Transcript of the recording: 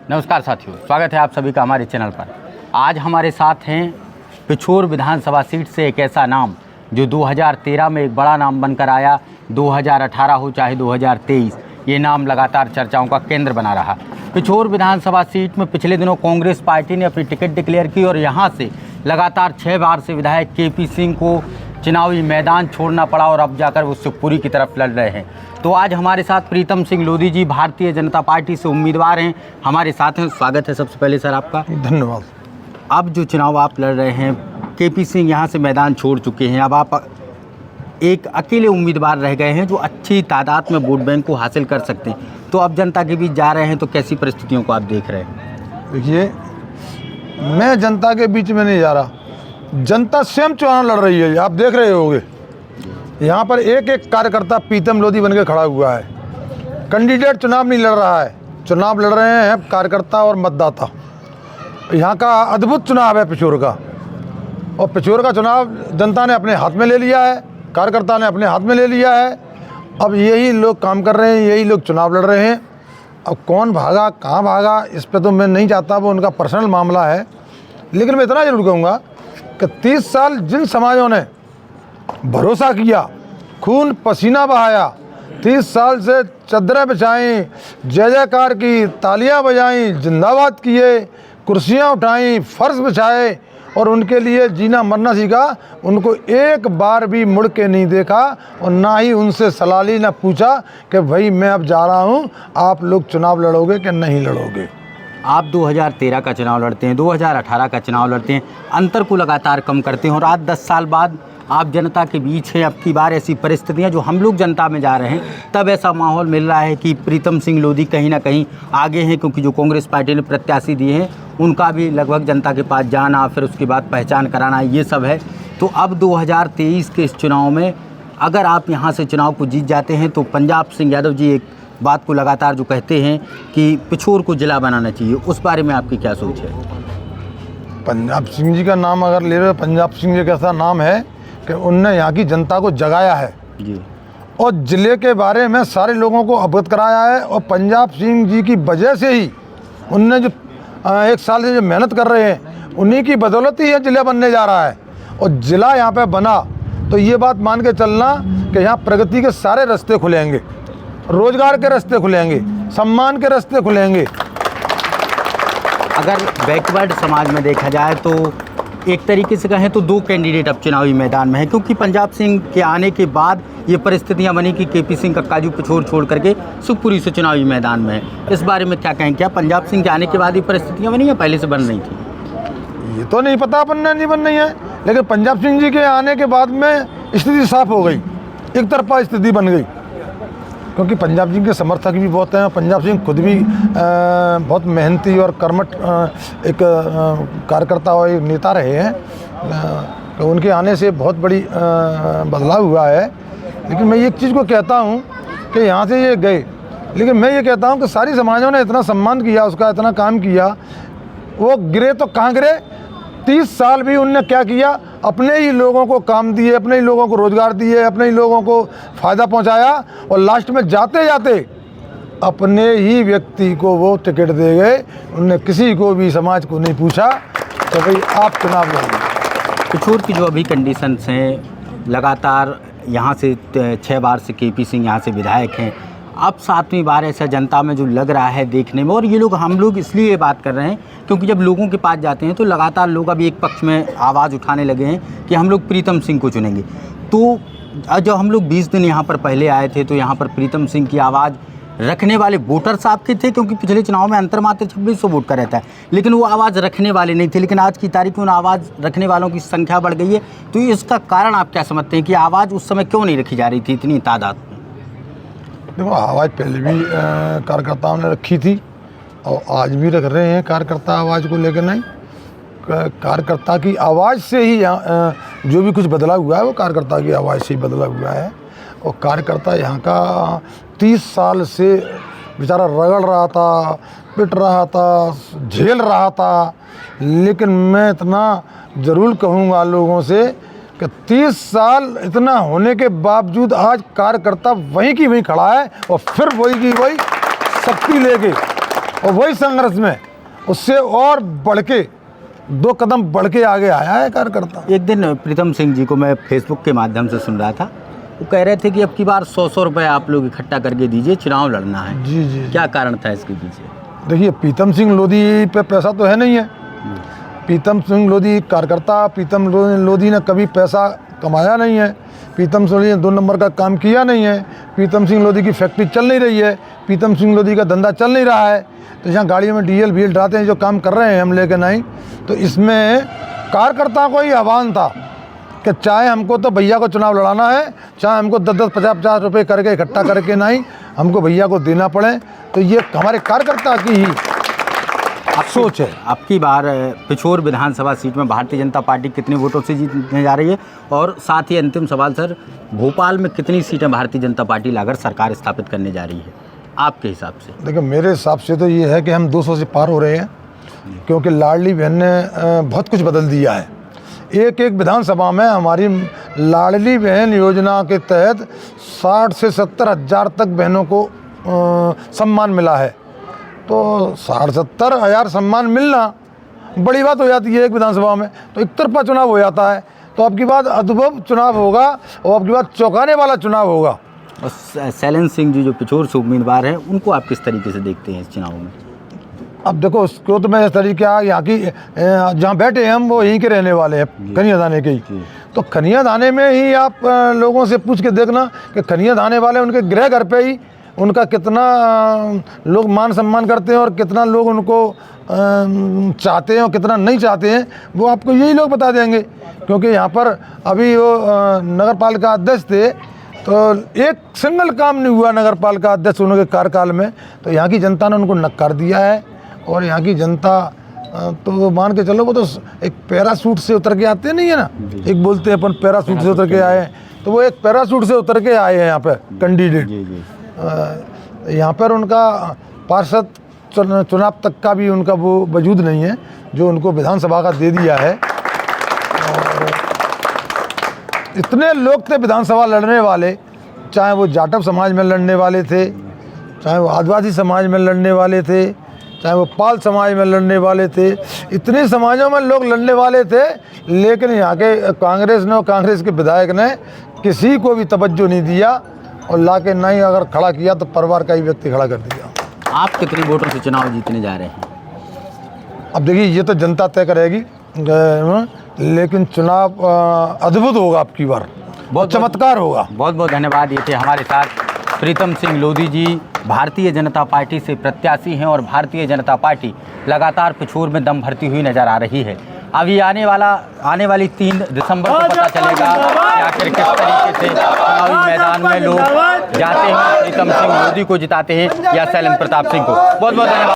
नमस्कार साथियों, स्वागत है आप सभी का हमारे चैनल पर। आज हमारे साथ हैं पिछोर विधानसभा सीट से एक ऐसा नाम जो 2013 में एक बड़ा नाम बनकर आया, 2018 हो चाहे 2023, ये नाम लगातार चर्चाओं का केंद्र बना रहा। पिछोर विधानसभा सीट में पिछले दिनों कांग्रेस पार्टी ने अपनी टिकट डिक्लेयर की और यहाँ से लगातार 6 बार से विधायक केपी सिंह को चुनावी मैदान छोड़ना पड़ा और अब जाकर वो शिवपुरी की तरफ लड़ रहे हैं। तो आज हमारे साथ प्रीतम सिंह लोधी जी भारतीय जनता पार्टी से उम्मीदवार हैं, हमारे साथ हैं। स्वागत है सबसे पहले सर आपका। धन्यवाद। अब जो चुनाव आप लड़ रहे हैं, केपी सिंह यहाँ से मैदान छोड़ चुके हैं, अब आप एक अकेले उम्मीदवार रह गए हैं जो अच्छी तादाद में वोट बैंक को हासिल कर सकते हैं। तो अब जनता के बीच जा रहे हैं, तो कैसी परिस्थितियों को आप देख रहे हैं? देखिए, मैं जनता के बीच में नहीं जा रहा, जनता स्वयं चुनाव लड़ रही है। आप देख रहे होंगे यहाँ पर एक एक कार्यकर्ता प्रीतम लोधी बन के खड़ा हुआ है। कैंडिडेट चुनाव नहीं लड़ रहा है, चुनाव लड़ रहे हैं कार्यकर्ता और मतदाता। यहाँ का अद्भुत चुनाव है पिछोर का, और पिछोर का चुनाव जनता ने अपने हाथ में ले लिया है, कार्यकर्ता ने अपने हाथ में ले लिया है। अब यही लोग काम कर रहे हैं, यही लोग चुनाव लड़ रहे हैं। अब कौन भागा कहाँ भागा इस पर तो मैं नहीं चाहता, वो उनका पर्सनल मामला है। लेकिन मैं इतना जरूर कहूँगा कि 30 साल जिन समाजों ने भरोसा किया, खून पसीना बहाया, 30 साल से चद्दरें बिछाई, जय जयकार की, तालियां बजाई, जिंदाबाद किए, कुर्सियां उठाई, फर्श बिछाए और उनके लिए जीना मरना सीखा, उनको एक बार भी मुड़ के नहीं देखा और ना ही उनसे सलाह ली, ना पूछा कि भाई मैं अब जा रहा हूं, आप लोग चुनाव लड़ोगे कि नहीं लड़ोगे। आप 2013 का चुनाव लड़ते हैं, 2018 का चुनाव लड़ते हैं, अंतर को लगातार कम करते हैं और आज 10 साल बाद आप जनता के बीच हैं। अब की बार ऐसी परिस्थितियां जो हम लोग जनता में जा रहे हैं, तब ऐसा माहौल मिल रहा है कि प्रीतम सिंह लोधी कहीं ना कहीं आगे हैं, क्योंकि जो कांग्रेस पार्टी ने प्रत्याशी दिए हैं उनका भी लगभग जनता के पास जाना, फिर उसके बाद पहचान कराना, ये सब है। तो अब 2023 के इस चुनाव में अगर आप यहाँ से चुनाव को जीत जाते हैं तो पंजाब सिंह यादव जी एक बात को लगातार जो कहते हैं कि पिछोर को जिला बनाना चाहिए, उस बारे में आपकी क्या सोच है? पंजाब सिंह जी का नाम अगर ले रहे हो, पंजाब सिंह जी का ऐसा नाम है कि उनने यहाँ की जनता को जगाया है जी, और ज़िले के बारे में सारे लोगों को अवगत कराया है। और पंजाब सिंह जी की वजह से ही उनने जो 1 साल से जो मेहनत कर रहे हैं, उन्हीं की बदौलत ही ये ज़िला बनने जा रहा है। और ज़िला यहाँ पे बना तो ये बात मान के चलना कि यहाँ प्रगति के सारे रास्ते खुलेंगे, रोजगार के रास्ते खुलेंगे, सम्मान के रास्ते खुलेंगे। अगर बैकवर्ड समाज में देखा जाए तो एक तरीके से कहें तो 2 कैंडिडेट अब चुनावी मैदान में हैं, क्योंकि पंजाब सिंह के आने के बाद ये परिस्थितियां बनी कि केपी सिंह कक्काजू पिछोर छोड़ करके शिवपुरी से चुनावी मैदान में है। इस बारे में क्या कहें? क्या पंजाब सिंह के आने के बाद ये परिस्थितियां बनी या पहले से बन रही थी? ये तो नहीं पता अपन नहीं बन रही है, लेकिन पंजाब सिंह जी के आने के बाद में स्थिति साफ हो गई, एक तरफा स्थिति बन गई। क्योंकि पंजाब सिंह के समर्थक भी बहुत हैं, पंजाब सिंह खुद भी बहुत मेहनती और कर्मठ एक कार्यकर्ता और एक नेता रहे हैं। तो उनके आने से बहुत बड़ी बदलाव हुआ है। लेकिन मैं एक चीज़ को कहता हूँ कि यहाँ से ये गए, लेकिन मैं ये कहता हूँ कि सारी समाजों ने इतना सम्मान किया, उसका इतना काम किया, वो गिरे तो कहाँ गिरे? 30 साल भी उनने क्या किया? अपने ही लोगों को काम दिए, अपने ही लोगों को रोज़गार दिए, अपने ही लोगों को फ़ायदा पहुंचाया और लास्ट में जाते जाते अपने ही व्यक्ति को वो टिकट दे गए। उनने किसी को भी समाज को नहीं पूछा कि भाई आप चुनाव लड़ेंगे। पिछोर की जो अभी कंडीशंस हैं, लगातार यहाँ से 6 बार से केपी सिंह यहाँ से विधायक हैं, अब 7वीं बार ऐसा जनता में जो लग रहा है देखने में, और ये लोग हम लोग इसलिए ये बात कर रहे हैं क्योंकि जब लोगों के पास जाते हैं तो लगातार लोग अभी एक पक्ष में आवाज़ उठाने लगे हैं कि हम लोग प्रीतम सिंह को चुनेंगे। तो जब हम लोग 20 दिन यहाँ पर पहले आए थे तो यहाँ पर प्रीतम सिंह की आवाज़ रखने वाले वोटर्स आपके थे, क्योंकि पिछले चुनाव में अंतर मात्र 2600 वोट का रहता है, लेकिन वो आवाज़ रखने वाले नहीं थे। लेकिन आज की तारीख में उन आवाज़ रखने वालों की संख्या बढ़ गई है। तो इसका कारण आप क्या समझते हैं कि आवाज़ उस समय क्यों नहीं रखी जा रही थी इतनी तादाद में? देखो, आवाज़ पहले भी कार्यकर्ताओं ने रखी थी और आज भी रख रहे हैं कार्यकर्ता आवाज़ को लेकर। नहीं, कार्यकर्ता की आवाज़ से ही जो भी कुछ बदला हुआ है वो कार्यकर्ता की आवाज़ से ही बदला हुआ है। और कार्यकर्ता यहाँ का 30 साल से बेचारा रगड़ रहा था, पिट रहा था, झेल रहा था। लेकिन मैं इतना ज़रूर कहूँगा लोगों से कि 30 साल इतना होने के बावजूद आज कार्यकर्ता वहीं की वहीं खड़ा है और फिर वही की वही शक्ति लेके और वही संघर्ष में उससे और बढ़ के 2 कदम बढ़ के आगे आया है कार्यकर्ता। एक दिन प्रीतम सिंह जी को मैं फेसबुक के माध्यम से सुन रहा था, वो कह रहे थे कि अब की बार 100 रुपये आप लोग इकट्ठा करके दीजिए, चुनाव लड़ना है। जी जी। क्या कारण था इसके पीछे? देखिए, प्रीतम सिंह लोधी पे पैसा तो है नहीं है। प्रीतम सिंह लोधी कार्यकर्ता, प्रीतम लोधी ने कभी पैसा कमाया नहीं है। प्रीतम सिंह लोधी ने 2 नंबर का काम किया नहीं है। प्रीतम सिंह लोधी की फैक्ट्री चल नहीं रही है। प्रीतम सिंह लोधी का धंधा चल नहीं रहा है। तो यहाँ गाड़ियों में डीजल बील डालते हैं, जो काम कर रहे हैं हम लेके नहीं। तो इसमें कार्यकर्ता को ही आह्वान था कि चाहे हमको तो भैया को चुनाव लड़ाना है, चाहे हमको 10-10, 50-50 रुपये करके इकट्ठा करके नहीं हमको भैया को देना पड़े। तो ये हमारे कार्यकर्ता की ही सोच है। अब की बार पिछोर विधानसभा सीट में भारतीय जनता पार्टी कितने वोटों से जीतने जा रही है? और साथ ही अंतिम सवाल सर, भोपाल में कितनी सीटें भारतीय जनता पार्टी लाकर सरकार स्थापित करने जा रही है आपके हिसाब से? देखिए, मेरे हिसाब से तो ये है कि हम 200 से पार हो रहे हैं, क्योंकि लाडली बहन ने बहुत कुछ बदल दिया है। एक विधानसभा में हमारी लाडली बहन योजना के तहत 60 से 70 हज़ार तक बहनों को सम्मान मिला है। तो 60-70 हज़ार सम्मान मिलना बड़ी बात हो जाती है एक विधानसभा में। तो एक तरफा चुनाव हो जाता है। तो अब की बात अद्भुत चुनाव होगा और अब की बात चौंकाने वाला चुनाव होगा। और शैलेंद्र सिंह जी जो पिछोर से उम्मीदवार हैं, उनको आप किस तरीके से देखते हैं इस चुनाव में? अब देखो, उसको तो मैं इस तरीके यहाँ की जहाँ बैठे हैं हम वो यहीं के रहने वाले हैं, खनिया दाने के ही। तो खनिया दाने में ही आप लोगों से पूछ के देखना कि खनिया दाने वाले उनके गृह घर पे ही उनका कितना लोग मान सम्मान करते हैं और कितना लोग उनको चाहते हैं और कितना नहीं चाहते हैं, वो आपको यही लोग बता देंगे। क्योंकि यहाँ पर अभी वो नगर पालिका अध्यक्ष थे, तो एक सिंगल काम नहीं हुआ नगर पालिका अध्यक्ष उनके कार्यकाल में। तो यहाँ की जनता ने उनको नकार दिया है। और यहाँ की जनता तो मान के चलो, वो तो एक पैरासूट से उतर के आते नहीं है ना, एक बोलते हैं अपन पैरासूट से उतर के आए हैं, तो वो एक पैरासूट से उतर के आए हैं यहाँ पे कैंडिडेट। यहाँ पर उनका पार्षद चुनाव तक का भी उनका वो वजूद नहीं है जो उनको विधानसभा का दे दिया है। और इतने लोग थे विधानसभा लड़ने वाले, चाहे वो जाटव समाज में लड़ने वाले थे, चाहे वो आदिवासी समाज में लड़ने वाले थे, चाहे वो पाल समाज में लड़ने वाले थे। इतने समाजों में लोग लड़ने वाले थे, लेकिन यहाँ के कांग्रेस ने और कांग्रेस के विधायक ने किसी को भी तवज्जो नहीं दिया और ला के नहीं अगर खड़ा किया तो परिवार का ही व्यक्ति खड़ा कर दिया। आप कितने वोटों से चुनाव जीतने जा रहे हैं? अब देखिए, ये तो जनता तय करेगी, लेकिन चुनाव अद्भुत होगा आपकी बार, बहुत चमत्कार होगा। बहुत बहुत धन्यवाद। ये थे हमारे साथ प्रीतम सिंह लोधी जी, भारतीय जनता पार्टी से प्रत्याशी हैं और भारतीय जनता पार्टी लगातार पिछोर में दम भरती हुई नजर आ रही है। अभी आने वाली 3 दिसंबर को पता चलेगा कि आखिर किस तरीके से चुनावी मैदान में लोग जाते हैं, प्रीतम सिंह लोधी को जिताते हैं या शैलेंद्र प्रताप सिंह को। बहुत बहुत धन्यवाद।